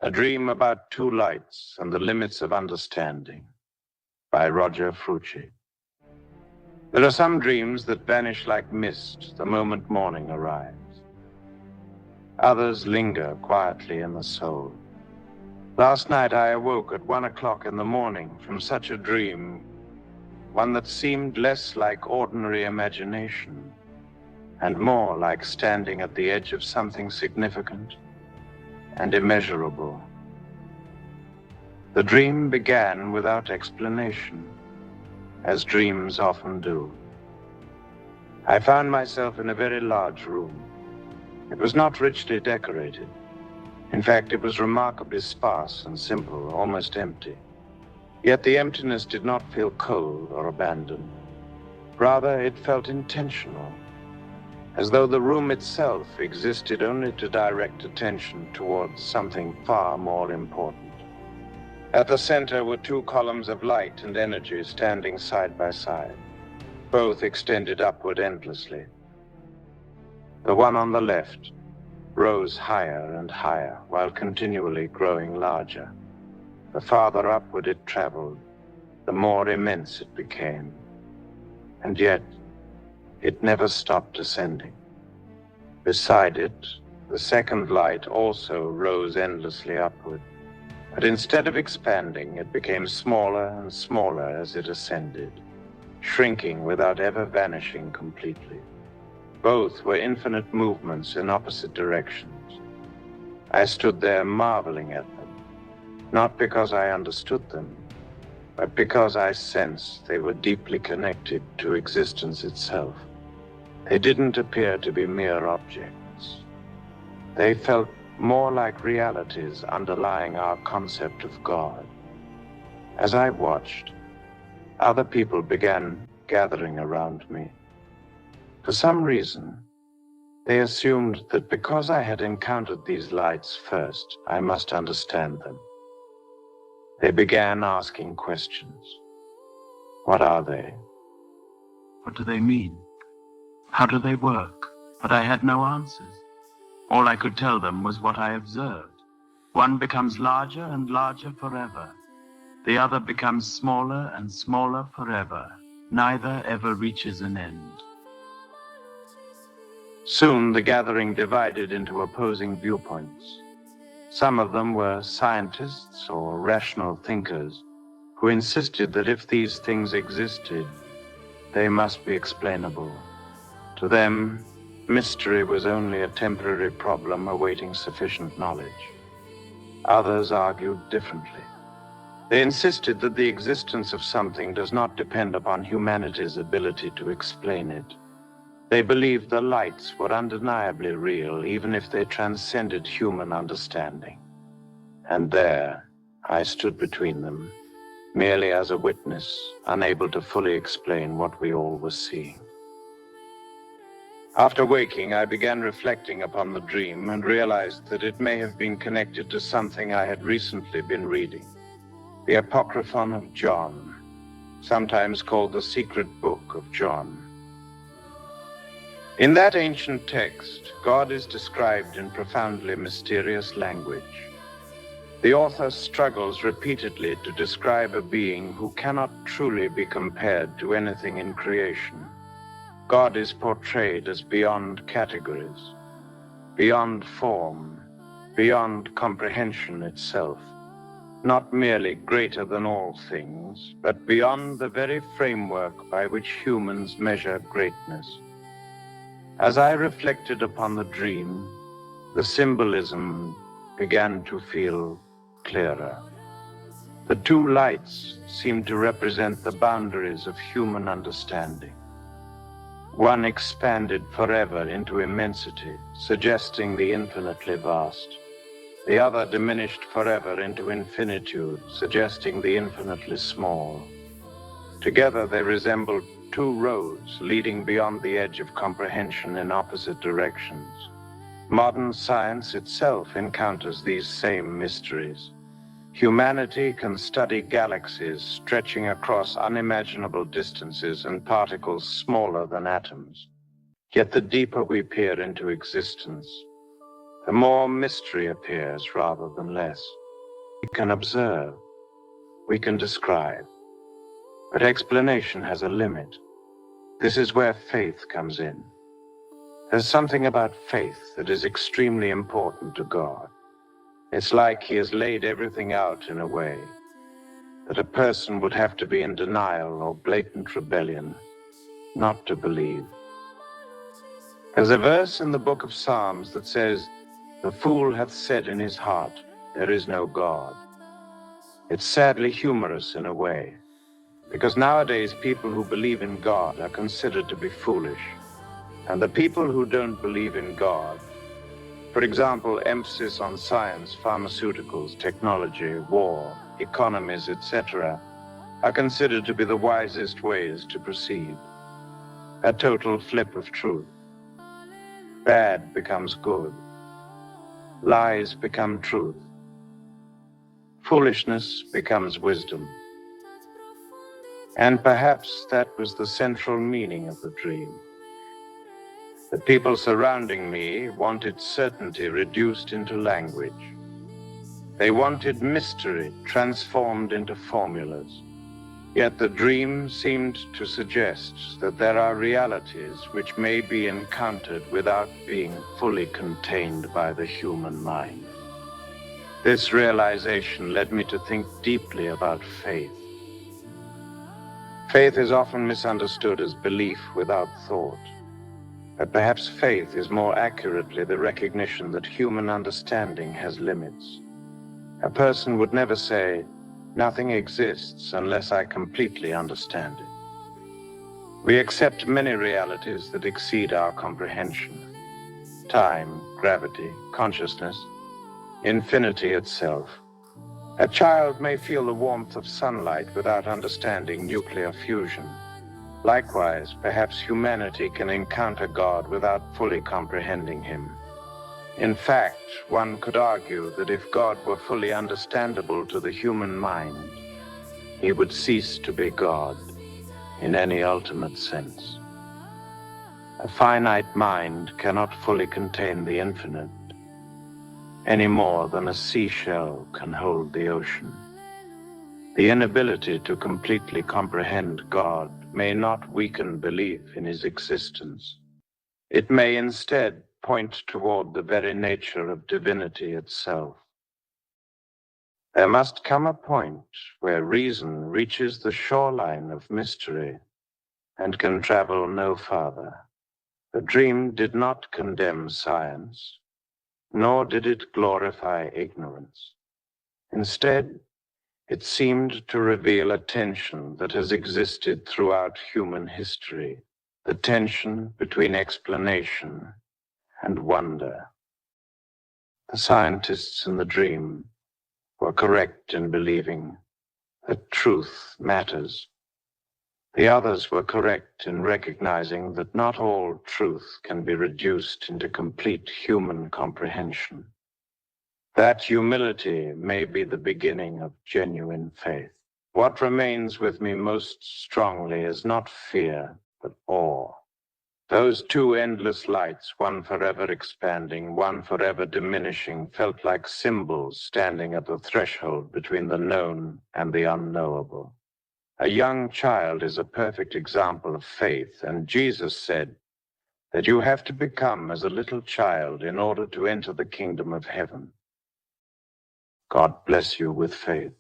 A Dream About Two Lights and the Limits of Understanding by Roger Frucci. There are some dreams that vanish like mist the moment morning arrives. Others linger quietly in the soul. Last night I awoke at 1 o'clock in the morning from such a dream, one that seemed less like ordinary imagination and more like standing at the edge of something significant and immeasurable. The dream began without explanation, as dreams often do. I found myself in a very large room. It was not richly decorated. In fact, it was remarkably sparse and simple, almost empty. Yet the emptiness did not feel cold or abandoned. Rather, it felt intentional, as though the room itself existed only to direct attention towards something far more important. At the center were two columns of light and energy standing side by side. Both extended upward endlessly. The one on the left rose higher and higher while continually growing larger. The farther upward it traveled, the more immense it became. And yet, it never stopped ascending. Beside it, the second light also rose endlessly upward. But instead of expanding, it became smaller and smaller as it ascended, shrinking without ever vanishing completely. Both were infinite movements in opposite directions. I stood there marveling at them, not because I understood them, but because I sensed they were deeply connected to existence itself. They didn't appear to be mere objects. They felt more like realities underlying our concept of God. As I watched, other people began gathering around me. For some reason, they assumed that because I had encountered these lights first, I must understand them. They began asking questions. What are they? What do they mean? How do they work? But I had no answers. All I could tell them was what I observed. One becomes larger and larger forever. The other becomes smaller and smaller forever. Neither ever reaches an end. Soon the gathering divided into opposing viewpoints. Some of them were scientists or rational thinkers who insisted that if these things existed, they must be explainable. To them, mystery was only a temporary problem awaiting sufficient knowledge. Others argued differently. They insisted that the existence of something does not depend upon humanity's ability to explain it. They believed the lights were undeniably real, even if they transcended human understanding. And there, I stood between them, merely as a witness, unable to fully explain what we all were seeing. After waking, I began reflecting upon the dream and realized that it may have been connected to something I had recently been reading. The Apocryphon of John, sometimes called the Secret Book of John. In that ancient text, God is described in profoundly mysterious language. The author struggles repeatedly to describe a being who cannot truly be compared to anything in creation. God is portrayed as beyond categories, beyond form, beyond comprehension itself, not merely greater than all things, but beyond the very framework by which humans measure greatness. As I reflected upon the dream, the symbolism began to feel clearer. The two lights seemed to represent the boundaries of human understanding. One expanded forever into immensity, suggesting the infinitely vast. The other diminished forever into infinitude, suggesting the infinitely small. Together they resembled two roads leading beyond the edge of comprehension in opposite directions. Modern science itself encounters these same mysteries. Humanity can study galaxies stretching across unimaginable distances and particles smaller than atoms. Yet the deeper we peer into existence, the more mystery appears rather than less. We can observe, we can describe, but explanation has a limit. This is where faith comes in. There's something about faith that is extremely important to God. It's like he has laid everything out in a way that a person would have to be in denial or blatant rebellion not to believe. There's a verse in the book of Psalms that says, "The fool hath said in his heart, there is no God." It's sadly humorous in a way, because nowadays people who believe in God are considered to be foolish. And the people who don't believe in God, for example, emphasis on science, pharmaceuticals, technology, war, economies, etc., are considered to be the wisest ways to proceed. A total flip of truth. Bad becomes good. Lies become truth. Foolishness becomes wisdom. And perhaps that was the central meaning of the dream. The people surrounding me wanted certainty reduced into language. They wanted mystery transformed into formulas. Yet the dream seemed to suggest that there are realities which may be encountered without being fully contained by the human mind. This realization led me to think deeply about faith. Faith is often misunderstood as belief without thought. But perhaps faith is more accurately the recognition that human understanding has limits. A person would never say, "Nothing exists unless I completely understand it." We accept many realities that exceed our comprehension. Time, gravity, consciousness, infinity itself. A child may feel the warmth of sunlight without understanding nuclear fusion. Likewise, perhaps humanity can encounter God without fully comprehending him. In fact, one could argue that if God were fully understandable to the human mind, he would cease to be God in any ultimate sense. A finite mind cannot fully contain the infinite, any more than a seashell can hold the ocean. The inability to completely comprehend God may not weaken belief in his existence. It may instead point toward the very nature of divinity itself. There must come a point where reason reaches the shoreline of mystery and can travel no farther. The dream did not condemn science, nor did it glorify ignorance. Instead, it seemed to reveal a tension that has existed throughout human history, the tension between explanation and wonder. The scientists in the dream were correct in believing that truth matters. The others were correct in recognizing that not all truth can be reduced into complete human comprehension. That humility may be the beginning of genuine faith. What remains with me most strongly is not fear, but awe. Those two endless lights, one forever expanding, one forever diminishing, felt like symbols standing at the threshold between the known and the unknowable. A young child is a perfect example of faith, and Jesus said that you have to become as a little child in order to enter the kingdom of heaven. God bless you with faith.